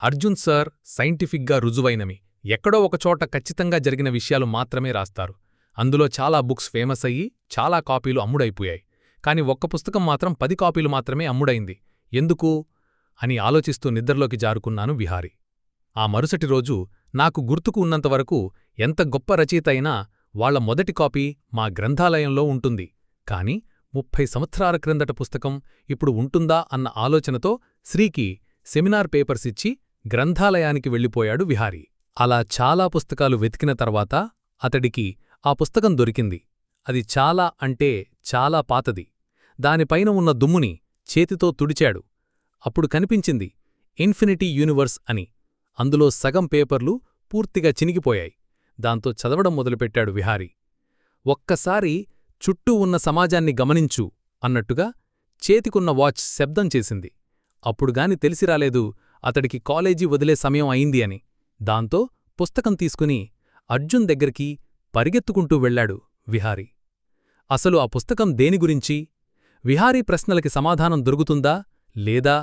Arjun sir సైంటిఫిక్గా రుజువైనవి ఎక్కడో ఒకచోట ఖచ్చితంగా జరిగిన విషయాలు మాత్రమే రాస్తారు. అందులో చాలా బుక్స్ ఫేమస్ అయ్యి చాలా కాపీలు అమ్ముడైపోయాయి. కాని ఒక్క పుస్తకం మాత్రం 10 కాపీలు మాత్రమే అమ్ముడైంది. ఎందుకు అని ఆలోచిస్తూ నిద్రలోకి జారుకున్నాను విహారీ. ఆ మరుసటి రోజు నాకు గుర్తుకు ఉన్నంతవరకు ఎంత గొప్ప రచయిత అయినా వాళ్ల మొదటి కాపీ మా గ్రంథాలయంలో ఉంటుంది. కాని 30 సంవత్సరాల క్రిందట పుస్తకం ఇప్పుడు ఉంటుందా అన్న ఆలోచనతో శ్రీకి సెమినార్ పేపర్స్ ఇచ్చి గ్రంథాలయానికి వెళ్ళిపోయాడు విహారీ. అలా చాలా పుస్తకాలు వెతికిన తర్వాత అతడికి ఆ పుస్తకం దొరికింది. అది చాలా అంటే చాలా పాతది. దానిపైన ఉన్న దుమ్ముని చేతితో తుడిచాడు. అప్పుడు కనిపించింది ఇన్ఫినిటీ యూనివర్స్ అని. అందులో సగం పేపర్లు పూర్తిగా చినిగిపోయాయి. దాంతో చదవడం మొదలుపెట్టాడు విహారీ. ఒక్కసారి చుట్టూ ఉన్న సమాజాన్ని గమనించు అన్నట్టుగా చేతికున్న వాచ్ శబ్దం చేసింది. అప్పుడుగాని తెలిసిరాలేదు అతడికి కాలేజీ వదిలే సమయం అయింది అని. దాంతో పుస్తకం తీసుకుని అర్జున్ దగ్గరికి పరిగెత్తుకుంటూ వెళ్లాడు విహారీ. అసలు ఆ పుస్తకం దేని గురించి? విహారీ ప్రశ్నలకి సమాధానం దొరుకుతుందా లేదా?